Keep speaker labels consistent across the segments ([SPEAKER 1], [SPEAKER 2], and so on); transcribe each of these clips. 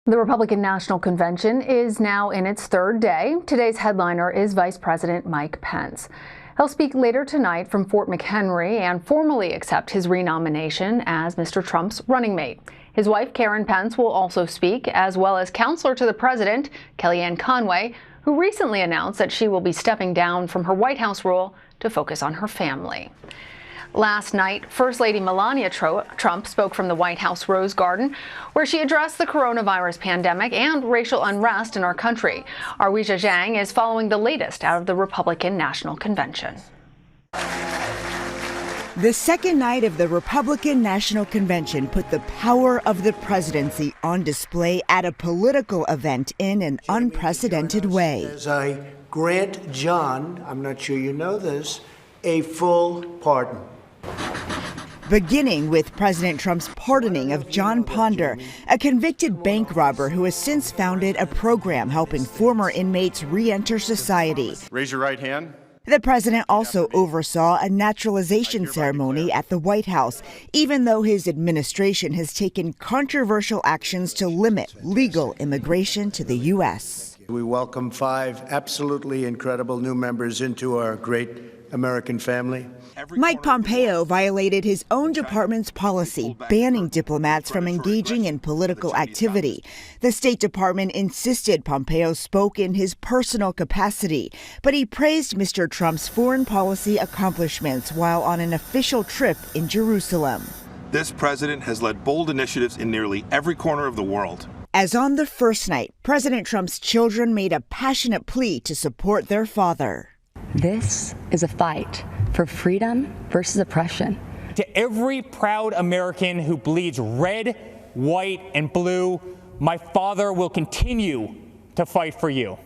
[SPEAKER 1] The Republican National Convention is now in its third day. Today's headliner is Vice President Mike Pence. He'll speak later tonight from Fort McHenry and formally accept his renomination as Mr. Trump's running mate. His wife, Karen Pence, will also speak, as well as counselor to the president, Kellyanne Conway, who recently announced that she will be stepping down from her White House role to focus on her family. Last night, First Lady Melania Trump spoke from the White House Rose Garden, where she addressed the coronavirus pandemic and racial unrest in our country. Our Weijia Jiang is following the latest out of the Republican National Convention.
[SPEAKER 2] The second night of the Republican National Convention put the power of the presidency on display at a political event in an unprecedented way.
[SPEAKER 3] As I grant John, I'm not sure you know this, a full pardon.
[SPEAKER 2] Beginning with President Trump's pardoning of John Ponder, a convicted bank robber who has since founded a program helping former inmates re-enter society.
[SPEAKER 4] Raise your right hand.
[SPEAKER 2] The president also oversaw a naturalization ceremony at the White House, even though his administration has taken controversial actions to limit legal immigration to the U.S.
[SPEAKER 3] We welcome 5 absolutely incredible new members into our great American family.
[SPEAKER 2] Mike Pompeo violated his own department's policy banning diplomats from engaging in political activity. The State Department insisted Pompeo spoke in his personal capacity, but he praised Mr. Trump's foreign policy accomplishments while on an official trip in Jerusalem.
[SPEAKER 4] This president has led bold initiatives in nearly every corner of the world.
[SPEAKER 2] As on the first night, President Trump's children made a passionate plea to support their father.
[SPEAKER 5] This is a fight for freedom versus oppression.
[SPEAKER 6] To every proud American who bleeds red, white, and blue, my father will continue to fight for you.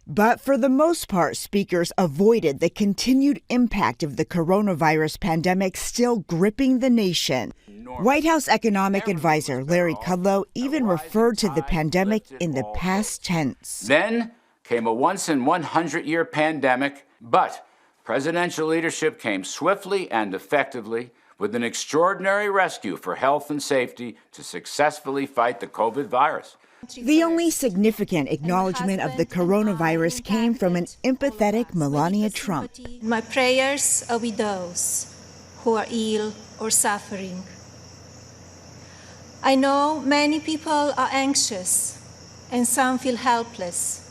[SPEAKER 2] But for the most part, speakers avoided the continued impact of the coronavirus pandemic still gripping the nation. White House economic advisor Larry Kudlow even referred to the pandemic in the past tense.
[SPEAKER 7] Then came a once-in-100-year pandemic, but presidential leadership came swiftly and effectively with an extraordinary rescue for health and safety to successfully fight the COVID virus.
[SPEAKER 2] The only significant acknowledgement of the coronavirus came from an empathetic Melania Trump.
[SPEAKER 8] My prayers are with those who are ill or suffering. I know many people are anxious and some feel helpless.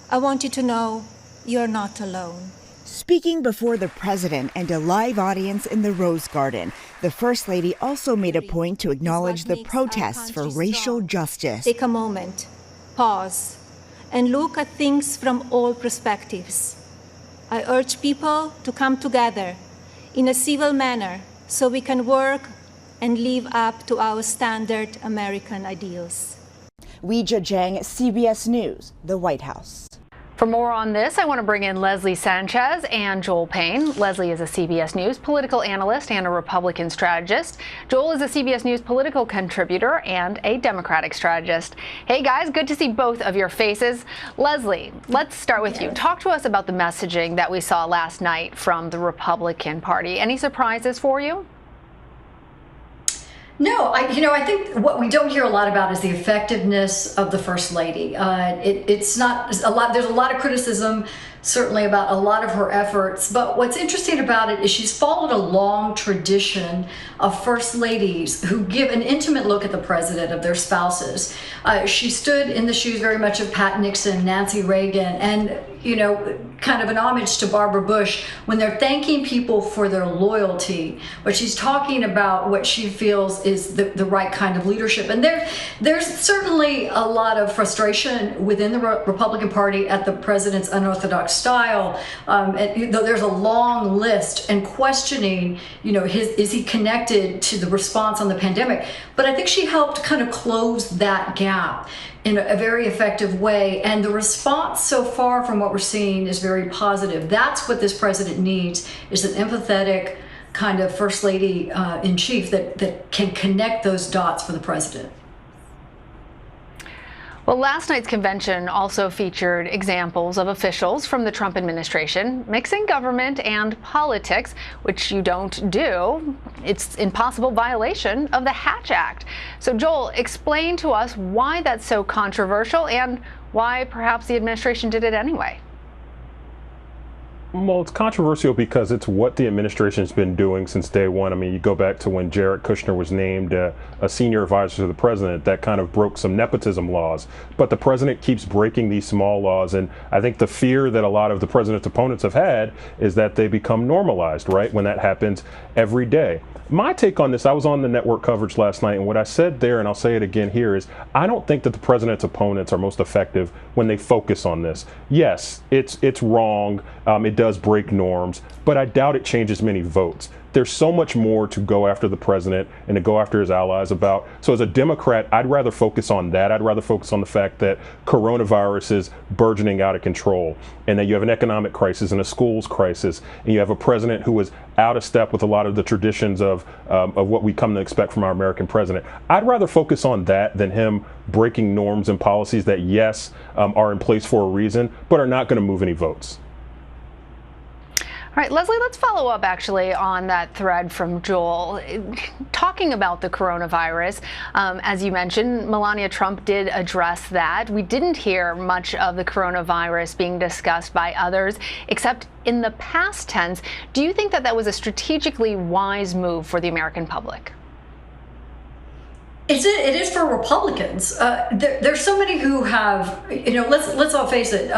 [SPEAKER 8] I want you to know you're not alone.
[SPEAKER 2] Speaking before the president and a live audience in the Rose Garden, the First Lady also made a point to acknowledge the protests for racial justice.
[SPEAKER 8] Take a moment, pause, and look at things from all perspectives. I urge people to come together in a civil manner so we can work and live up to our standard American ideals.
[SPEAKER 2] Weijia Jiang, CBS News, the White House.
[SPEAKER 1] For more on this, I want to bring in Leslie Sanchez and Joel Payne. Leslie is a CBS News political analyst and a Republican strategist. Joel is a CBS News political contributor and a Democratic strategist. Hey guys, good to see both of your faces. Leslie, let's start with you. Talk to us about the messaging that we saw last night from the Republican Party. Any surprises for you?
[SPEAKER 9] No, I think what we don't hear a lot about is the effectiveness of the First Lady. It's not a lot. There's a lot of criticism, certainly, about a lot of her efforts. But what's interesting about it is she's followed a long tradition of First Ladies who give an intimate look at the president of their spouses. She stood in the shoes very much of Pat Nixon, Nancy Reagan, and kind of an homage to Barbara Bush when they're thanking people for their loyalty. But she's talking about what she feels is the right kind of leadership. And there's certainly a lot of frustration within the Republican Party at the president's unorthodox style. There's a long list and questioning, is he connected to the response on the pandemic? But I think she helped kind of close that gap in a very effective way. And the response so far from what we're seeing is very positive. That's what this president needs, is an empathetic kind of First Lady in chief that can connect those dots for the president.
[SPEAKER 1] Well, last night's convention also featured examples of officials from the Trump administration mixing government and politics, which you don't do. It's in possible violation of the Hatch Act. So, Joel, explain to us why that's so controversial and why perhaps the administration did it anyway.
[SPEAKER 10] Well, it's controversial because it's what the administration has been doing since day one. I mean, you go back to when Jared Kushner was named a senior advisor to the president. That kind of broke some nepotism laws. But the president keeps breaking these small laws. And I think the fear that a lot of the president's opponents have had is that they become normalized, right, when that happens every day. My take on this, I was on the network coverage last night, and what I said there, and I'll say it again here, is I don't think that the president's opponents are most effective when they focus on this. Yes, it's wrong. It does break norms, but I doubt it changes many votes. There's so much more to go after the president and to go after his allies about. So as a Democrat, I'd rather focus on that. I'd rather focus on the fact that coronavirus is burgeoning out of control, and that you have an economic crisis and a schools crisis, and you have a president who is out of step with a lot of the traditions of what we come to expect from our American president. I'd rather focus on that than him breaking norms and policies that, yes, are in place for a reason, but are not going to move any votes.
[SPEAKER 1] All right, Leslie, let's follow up actually on that thread from Joel. Talking about the coronavirus, as you mentioned, Melania Trump did address that. We didn't hear much of the coronavirus being discussed by others, except in the past tense. Do you think that that was a strategically wise move for the American public?
[SPEAKER 9] It is for Republicans. There's so many who have, let's all face it.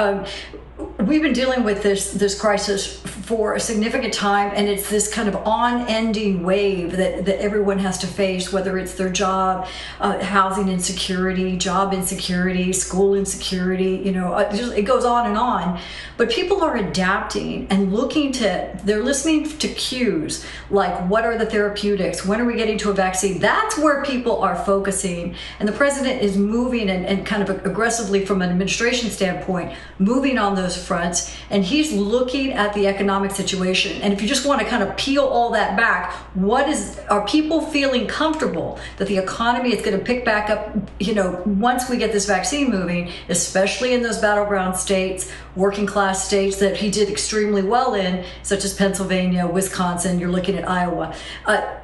[SPEAKER 9] We've been dealing with this crisis for a significant time, and it's this kind of unending wave that everyone has to face, whether it's their job, housing insecurity, job insecurity, school insecurity, it goes on and on. But people are adapting and they're listening to cues like, what are the therapeutics? When are we getting to a vaccine? That's where people are focusing. And the president is moving and kind of aggressively from an administration standpoint, moving on those fronts. And he's looking at the economic situation. And if you just want to kind of peel all that back, are people feeling comfortable that the economy is going to pick back up, once we get this vaccine moving, especially in those battleground states, working class states that he did extremely well in, such as Pennsylvania, Wisconsin, you're looking at Iowa.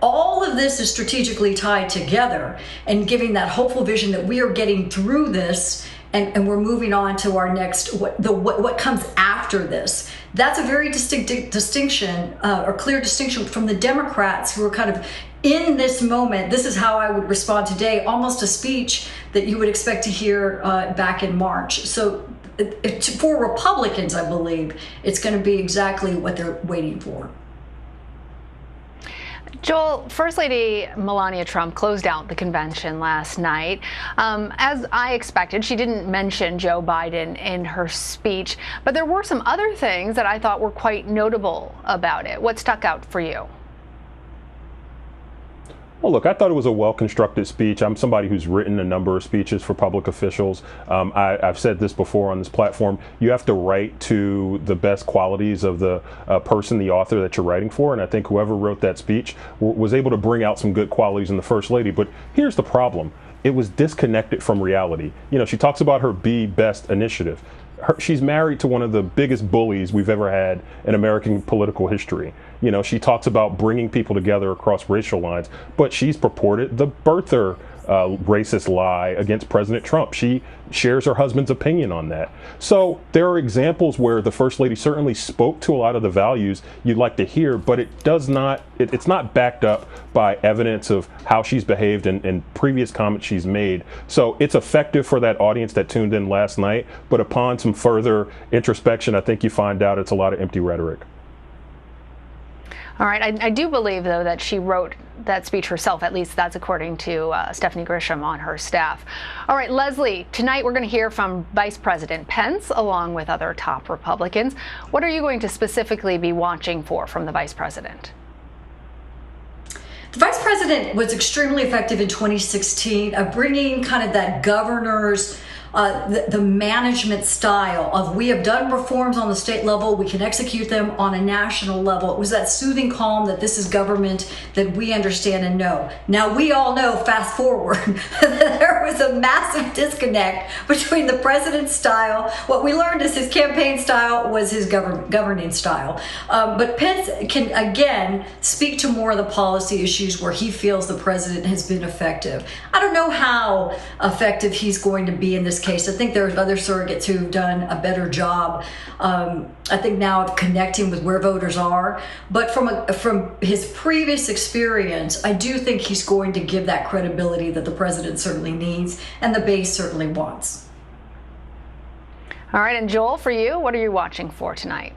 [SPEAKER 9] All of this is strategically tied together and giving that hopeful vision that we are getting through this and we're moving on to our next, what comes after this. That's a very distinct distinction, or clear distinction from the Democrats who are kind of in this moment. This is how I would respond today, almost a speech that you would expect to hear back in March. So for Republicans, I believe it's going to be exactly what they're waiting for.
[SPEAKER 1] Joel, First Lady Melania Trump closed out the convention last night. As I expected, she didn't mention Joe Biden in her speech, but there were some other things that I thought were quite notable about it. What stuck out for you?
[SPEAKER 10] Well, look, I thought it was a well-constructed speech. I'm somebody who's written a number of speeches for public officials. I've said this before on this platform. You have to write to the best qualities of the person, the author that you're writing for. And I think whoever wrote that speech was able to bring out some good qualities in the First Lady. But here's the problem. It was disconnected from reality. She talks about her Be Best initiative. She's married to one of the biggest bullies we've ever had in American political history. She talks about bringing people together across racial lines, but she's purported the birther racist lie against President Trump. She shares her husband's opinion on that. So there are examples where the First Lady certainly spoke to a lot of the values you'd like to hear, but it's not backed up by evidence of how she's behaved and previous comments she's made. So it's effective for that audience that tuned in last night, but upon some further introspection, I think you find out it's a lot of empty rhetoric.
[SPEAKER 1] All right. I do believe, though, that she wrote that speech herself. At least that's according to Stephanie Grisham on her staff. All right, Leslie, tonight we're going to hear from Vice President Pence along with other top Republicans. What are you going to specifically be watching for from the Vice President?
[SPEAKER 9] The Vice President was extremely effective in 2016 of bringing kind of that governor's the management style of, we have done reforms on the state level, we can execute them on a national level. It was that soothing calm that this is government that we understand and know. Now we all know, fast forward, there was a massive disconnect between the president's style. What we learned is his campaign style was his governing style. But Pence can again speak to more of the policy issues where he feels the president has been effective. I don't know how effective he's going to be in this case. I think there's other surrogates who've done a better job, I think now, of connecting with where voters are. But from his previous experience, I do think he's going to give that credibility that the president certainly needs and the base certainly wants.
[SPEAKER 1] All right, and Joel, for you, what are you watching for tonight?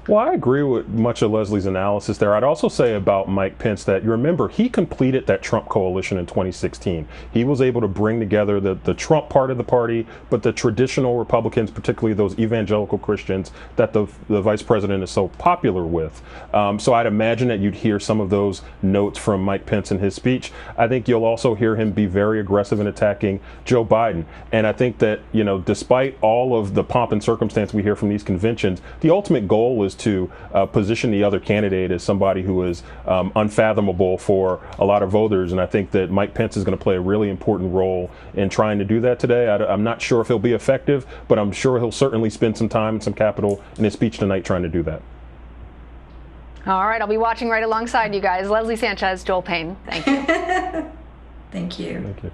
[SPEAKER 10] Well, I agree with much of Leslie's analysis there. I'd also say about Mike Pence that, you remember, he completed that Trump coalition in 2016. He was able to bring together the Trump part of the party, but the traditional Republicans, particularly those evangelical Christians that the vice president is so popular with. So I'd imagine that you'd hear some of those notes from Mike Pence in his speech. I think you'll also hear him be very aggressive in attacking Joe Biden. And I think that, despite all of the pomp and circumstance we hear from these conventions, the ultimate goal is to position the other candidate as somebody who is unfathomable for a lot of voters. And I think that Mike Pence is going to play a really important role in trying to do that today. I'm not sure if he'll be effective, but I'm sure he'll certainly spend some time and some capital in his speech tonight trying to do that.
[SPEAKER 1] All right, I'll be watching right alongside you guys. Leslie Sanchez, Joel Payne, thank you.
[SPEAKER 9] Thank you.
[SPEAKER 10] Thank you.